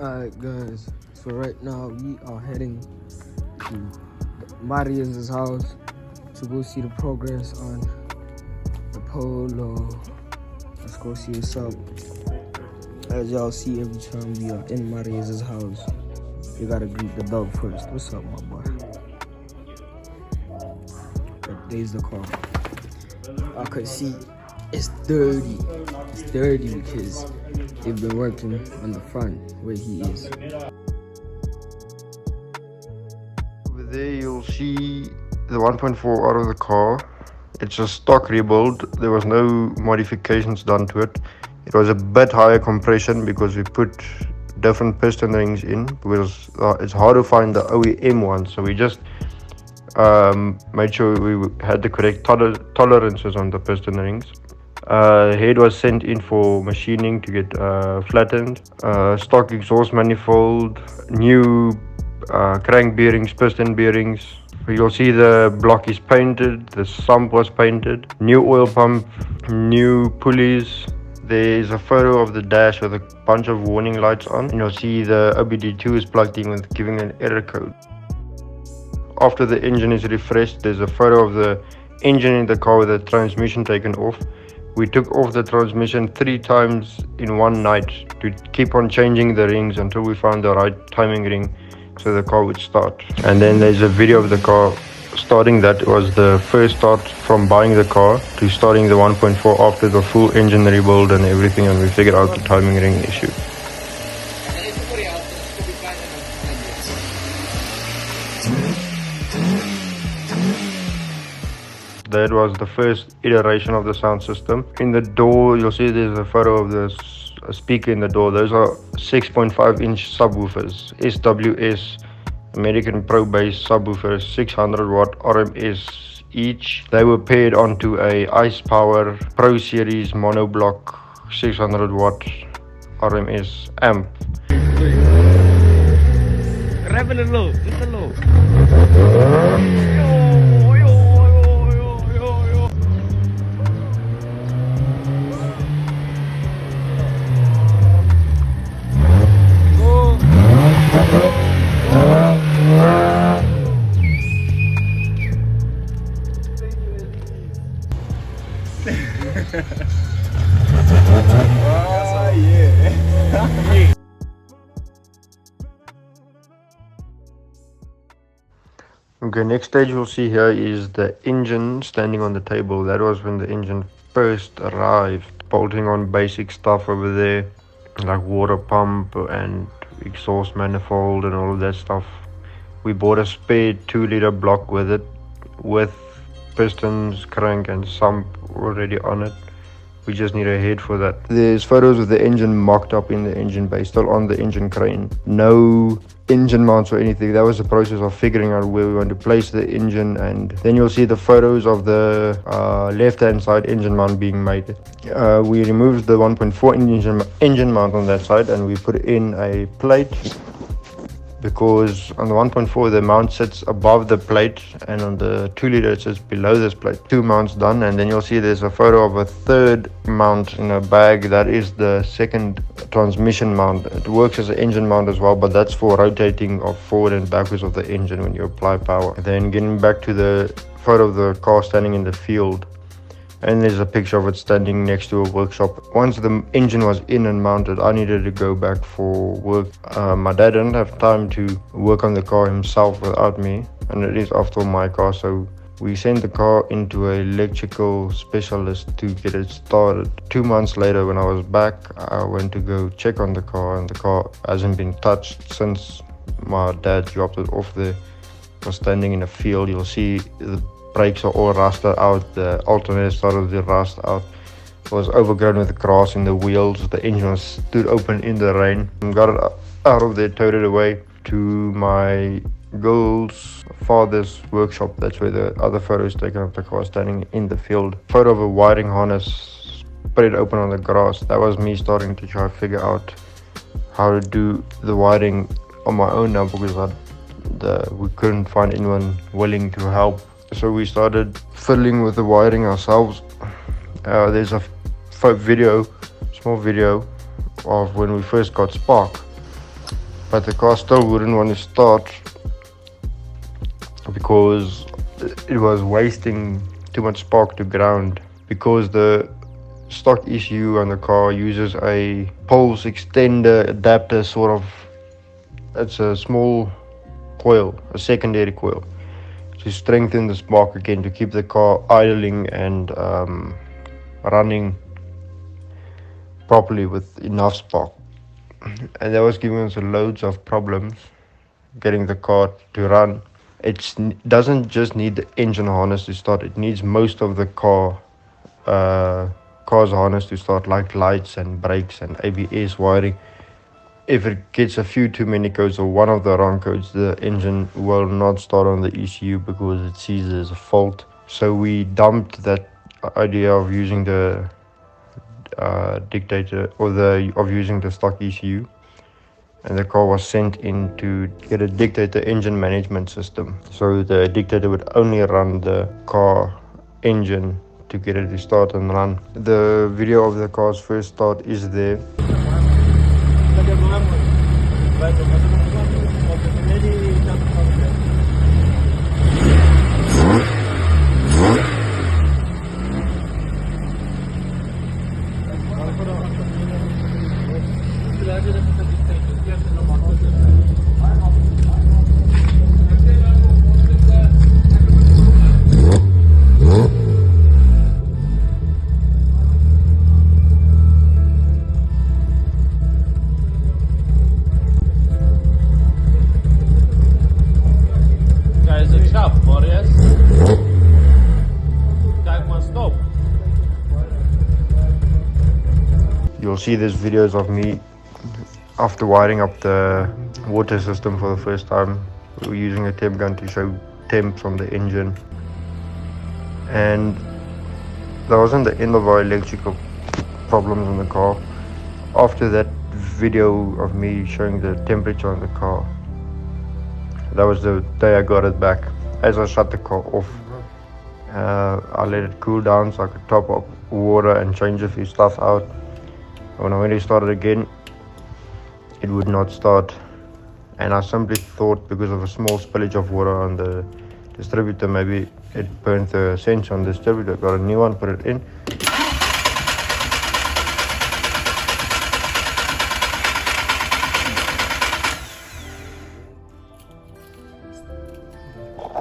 Alright guys, so right now we are heading to Marius's house to go see the progress on the POLO. Let's go see what's up. As y'all see every time we are in Marius's house, you gotta greet the dog first. What's up, my boy? But there's the car. I could see it's dirty. It's dirty because they've been working on the front where he is. Over there you'll see the 1.4 out of the car. It's a stock rebuild. There was no modifications done to it. It was a bit higher compression because we put different piston rings in because it's hard to find the OEM one. So we just made sure we had the correct tolerances on the piston rings. Head was sent in for machining to get flattened. Stock exhaust manifold, new crank bearings, piston bearings. You'll see the block is painted, the sump was painted, new oil pump, new pulleys. There's a photo of the dash with a bunch of warning lights on, and you'll see the OBD2 is plugged in with giving an error code. After the engine is refreshed, there's a photo of the engine in the car with the transmission taken off. We took off the transmission 3 times in one night to keep on changing the rings until we found the right timing ring so the car would start. And then there's a video of the car starting. That was the first start from buying the car to starting the 1.4 after the full engine rebuild and everything, and we figured out the timing ring issue. That was the first iteration of the sound system. In the door, you'll see there's a photo of the speaker in the door. Those are 6.5-inch subwoofers, SWS American Pro Bass subwoofers, 600 watt RMS each. They were paired onto a Ice Power Pro Series monoblock 600 watt RMS amp. Rev it low, just a low. Okay, next stage you'll see here is the engine standing on the table. That was when the engine first arrived. Bolting on basic stuff over there, like water pump and exhaust manifold and all of that stuff. We bought a spare 2-liter block with it, with pistons, crank and sump already on it. We just need a head for that. There's photos of the engine mocked up in the engine bay, still on the engine crane. No engine mounts or anything. That was the process of figuring out where we want to place the engine, and then you'll see the photos of the left-hand side engine mount being made. We removed the 1.4 engine mount on that side, and we put in a plate, because on the 1.4 the mount sits above the plate, and on the 2-liter it sits below this plate. 2 mounts done, and then you'll see there's a photo of a third mount in a bag. That is the second transmission mount. It works as an engine mount as well, but that's for rotating of forward and backwards of the engine when you apply power. Then getting back to the photo of the car standing in the field, and there's a picture of it standing next to a workshop. Once the engine was in and mounted, I needed to go back for work. My dad didn't have time to work on the car himself without me, and it is after my car, so we sent the car into an electrical specialist to get it started. 2 months later, when I was back, I went to go check on the car, and the car hasn't been touched since my dad dropped it off there. It was standing in a field. You'll see the brakes are all rusted out, the alternator started to rust out. It was overgrown with grass in the wheels. The engine was stood open in the rain. Got it out of there, towed it away to my girl's father's workshop. That's where the other photo is taken of the car standing in the field. Photo of a wiring harness spread open on the grass. That was me starting to try to figure out how to do the wiring on my own now, because we couldn't find anyone willing to help. So we started fiddling with the wiring ourselves. There's a small video of when we first got spark. but the car still wouldn't want to start because it was wasting too much spark to ground, because the stock ECU on the car uses a pulse extender adapter sort of. It's a small coil, a secondary coil, to strengthen the spark again, to keep the car idling and running properly with enough spark. And that was giving us loads of problems getting the car to run. It doesn't just need the engine harness to start, it needs most of the car's harness to start, like lights and brakes and ABS wiring. If it gets a few too many codes or one of the wrong codes, the engine will not start on the ECU because it sees it as a fault. So we dumped that idea of using the dictator of using the stock ECU, and the car was sent in to get a dictator engine management system. So the dictator would only run the car engine to get it to start and run. The video of the car's first start is there. You'll see there's videos of me after wiring up the water system for the first time. We were using a temp gun to show temps on the engine, and that wasn't the end of our electrical problems in the car. After that video of me showing the temperature on the car, that was the day I got it back. As I shut the car off, I let it cool down so I could top up water and change a few stuff out. When I went to start it again, it would not start, and I simply thought because of a small spillage of water on the distributor, maybe it burnt the sensor on the distributor. Got a new one, put it in.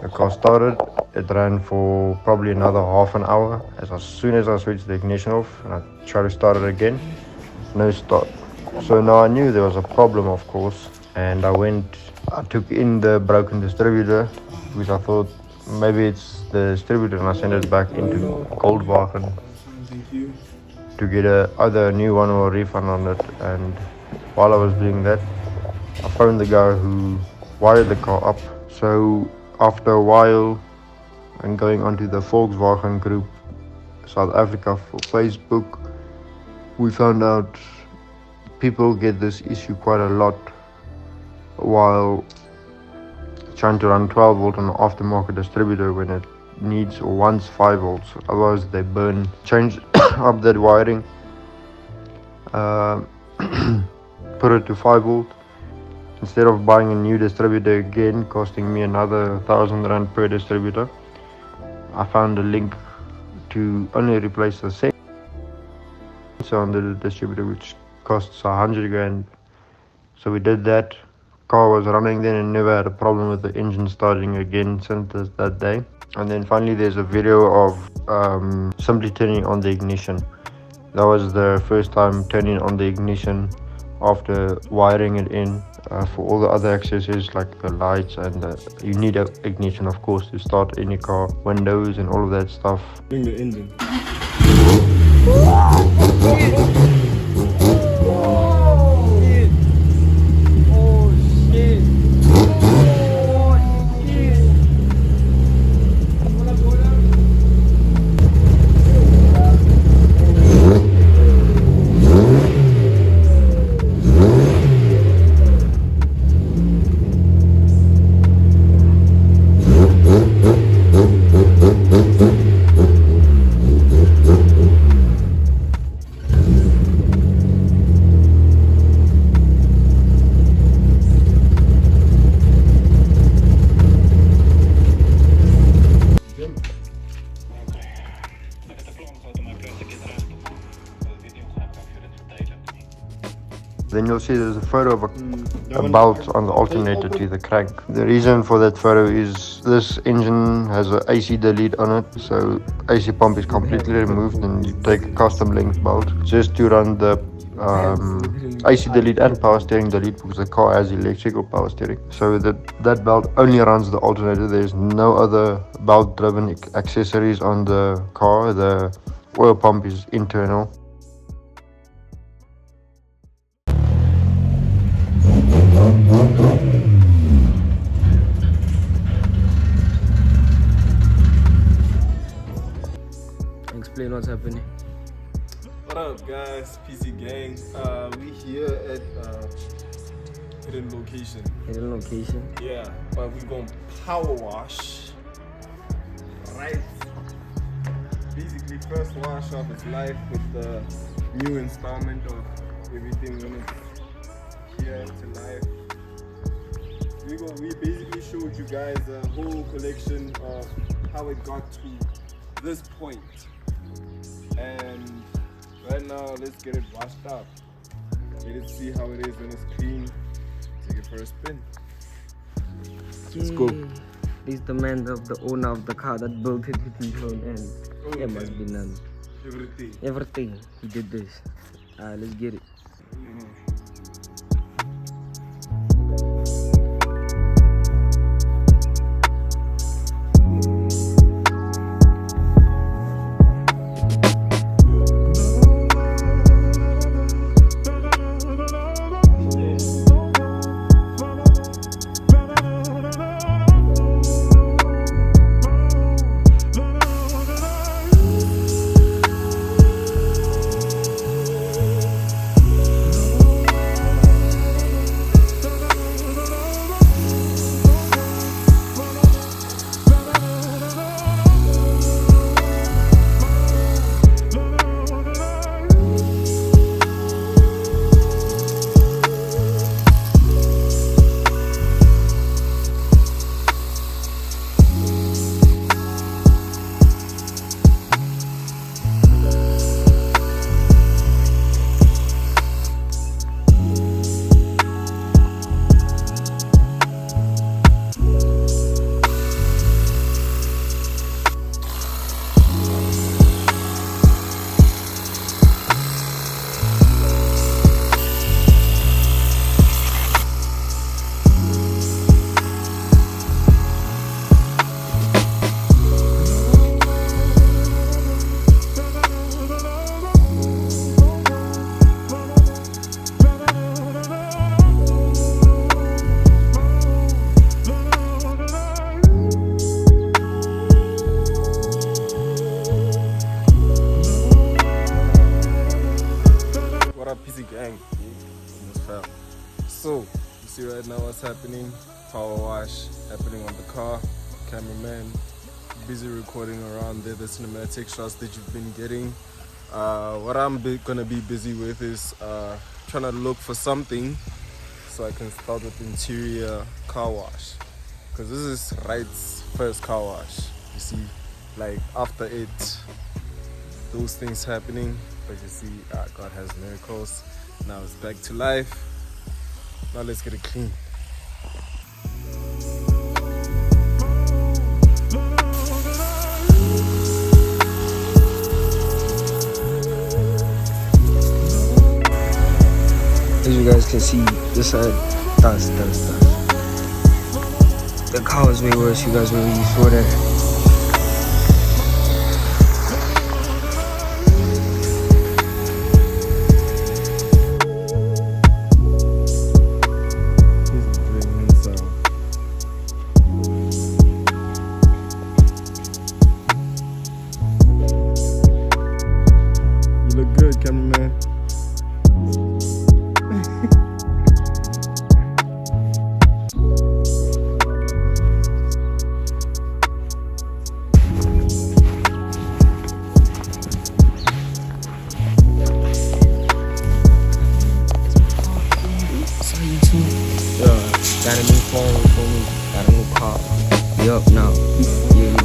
The car started, it ran for probably another half an hour. As soon as I switched the ignition off and I tried to start it again, no start. So now I knew there was a problem, of course, and I took in the broken distributor, because I thought maybe it's the distributor, and I sent it back into Goldwagen to get either a new one or a refund on it. And while I was doing that, I phoned the guy who wired the car up. So after a while, and going onto the Volkswagen group South Africa for Facebook, we found out people get this issue quite a lot while trying to run 12 volt on an aftermarket distributor when it needs or wants 5 volts. Otherwise they burn. Change up that wiring, put it to 5 volt. Instead of buying a new distributor again, costing me another 1,000 rand per distributor, I found a link to only replace the sensor on the distributor, which costs 100 grand. So we did that. Car was running then and never had a problem with the engine starting again since that day. And then finally there's a video of simply turning on the ignition. That was the first time turning on the ignition after wiring it in. For all the other accessories like the lights and you need an ignition, of course, to start any car, windows and all of that stuff. Bring the engine. Then you'll see there's a photo of a belt on the alternator to the crank. The reason for that photo is this engine has an AC delete on it, so AC pump is completely removed and you take a custom length belt just to run the AC delete and power steering delete, because the car has electrical power steering. So that belt only runs the alternator. There's no other belt driven accessories on the car. The oil pump is internal. Explain what's happening. What up, guys? PC gang. We here at hidden location. Hidden location. Yeah, but we gonna power wash. Right. Basically, first wash of its life with the new installment of everything when it's here to life. We basically showed you guys a whole collection of how it got to this point. And right now, let's get it washed up. Let it see how it is when it's clean. Take it for a spin. Let's go. He's the man of the owner of the car that built it with his own hands. Oh, There must be none. Everything. He did this. Let's get it. So, you see right now what's happening. Power wash happening on the car. Cameraman busy recording around there the cinematic shots that you've been getting. What I'm gonna be busy with is trying to look for something so I can start with interior car wash, because this is RYT's first car wash. You see, like after it, those things happening, but you see, God has miracles. Now it's back to life. Now let's get it clean. As you guys can see, this side, dust. The car is way worse, you guys already saw that. You look good, cameraman. Got a new phone for me, got a new car. We up now. Yeah.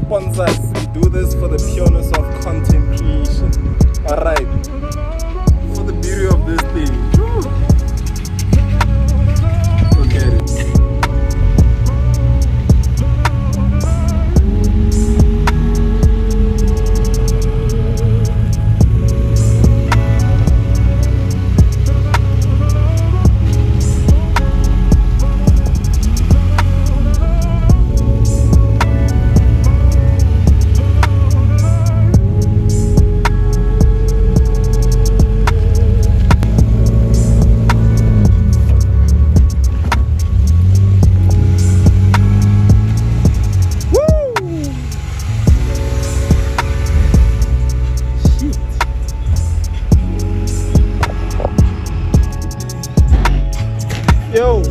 sponsors. We do this for the pureness of content creation. Alright. For the beauty of this thing. Woo. Look at it. Yo.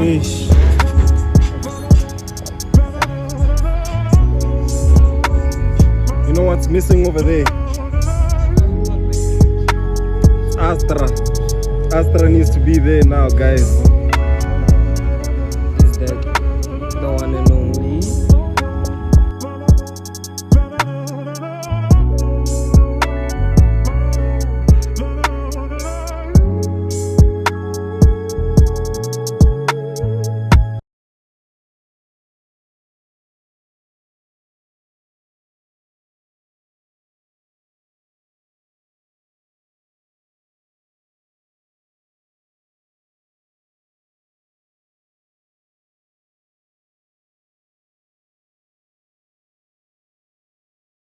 Ish. You know what's missing over there? Astra needs to be there now, guys.